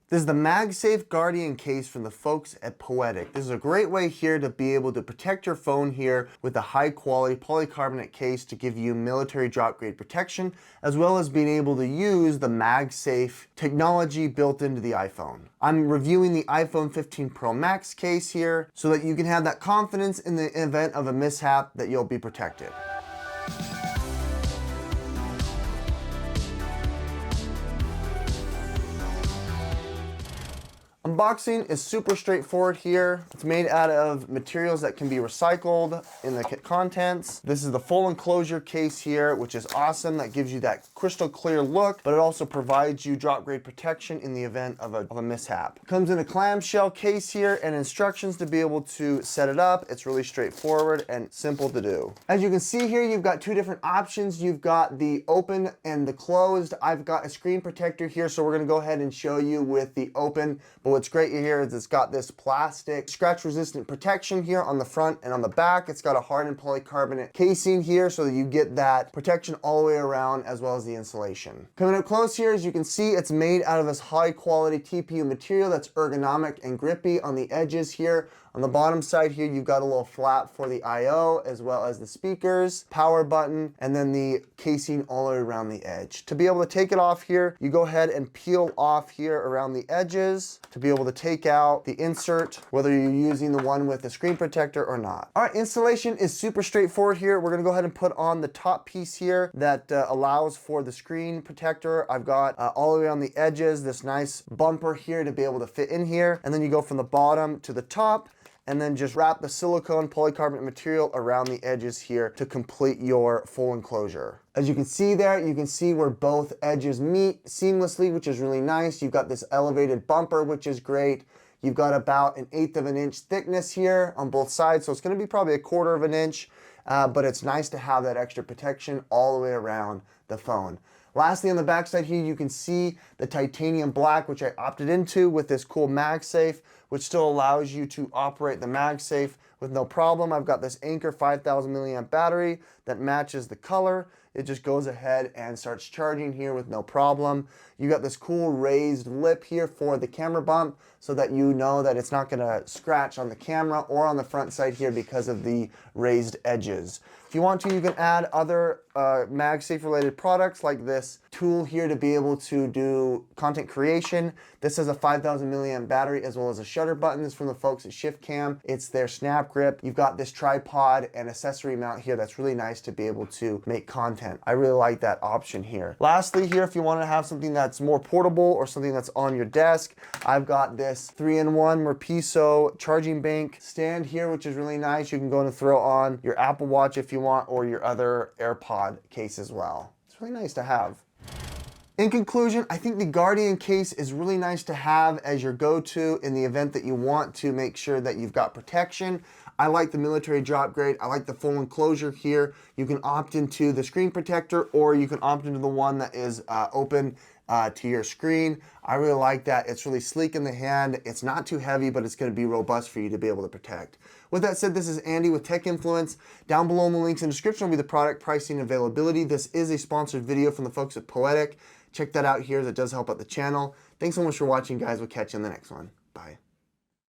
This is the Magsafe Guardian case from the folks at Poetic. This is a great way here to be able to protect your phone here with a high quality polycarbonate case to give you military drop grade protection, as well as being able to use the Magsafe technology built into the iPhone. I'm reviewing the iPhone 15 Pro Max case here so that you can have that confidence in the event of a mishap that you'll be protected. Unboxing is super straightforward here. It's made out of materials that can be recycled in the contents. This is the full enclosure case here, which is awesome. That gives you that crystal clear look, but it also provides you drop grade protection in the event of a mishap. Comes in a clamshell case here and instructions to be able to set it up. It's really straightforward and simple to do. As you can see here, you've got two different options. You've got the open and the closed. I've got a screen protector here, so we're gonna go ahead and show you with the open, but what's great here is it's got this plastic scratch resistant protection here on the front and on the back. It's got a hardened polycarbonate casing here so that you get that protection all the way around, as well as the insulation. Coming up close here, as you can see, it's made out of this high quality TPU material that's ergonomic and grippy on the edges here. On the bottom side here, you've got a little flap for the I/O, as well as the speakers, power button, and then the casing all the way around the edge. To be able to take it off here, you go ahead and peel off here around the edges to be able to take out the insert, whether you're using the one with the screen protector or not. All right, installation is super straightforward here. We're gonna go ahead and put on the top piece here that allows for the screen protector. I've got all the way on the edges, this nice bumper here to be able to fit in here. And then you go from the bottom to the top, and then just wrap the silicone polycarbonate material around the edges here to complete your full enclosure. As you can see there, you can see where both edges meet seamlessly, which is really nice. You've got this elevated bumper, which is great. You've got about 1/8 of an inch thickness here on both sides, so it's gonna be probably 1/4 of an inch, but it's nice to have that extra protection all the way around the phone. Lastly, on the back side here, you can see the titanium black, which I opted into with this cool Magsafe, which still allows you to operate the Magsafe with no problem. I've got this Anker 5000 milliamp battery that matches the color. It just goes ahead and starts charging here with no problem. You got this cool raised lip here for the camera bump so that you know that it's not gonna scratch on the camera or on the front side here because of the raised edges. If you want to, you can add other Magsafe related products like this tool here to be able to do content creation. This has a 5000 milliamp battery as well as a shutter button. This is from the folks at ShiftCam. It's their SnapGrip. You've got this tripod and accessory mount here that's really nice to be able to make content. I really like that option here. Lastly here, if you want to have something that's more portable or something that's on your desk, I've got this 3-in-1 Murpiso charging bank stand here, which is really nice. You can go and throw on your Apple Watch if you want, or your other AirPod case as well. It's really nice to have. In conclusion, I think the Guardian case is really nice to have as your go-to in the event that you want to make sure that you've got protection. I like the military drop grade. I like the full enclosure here. You can opt into the screen protector, or you can opt into the one that is open to your screen. I really like that. It's really sleek in the hand. It's not too heavy, but it's going to be robust for you to be able to protect. With that said, this is Andy with Tech Influence. Down below in the links in the description will be the product pricing and availability. This is a sponsored video from the folks at Poetic. Check that out here. That does help out the channel. Thanks so much for watching, guys. We'll catch you in the next one. Bye.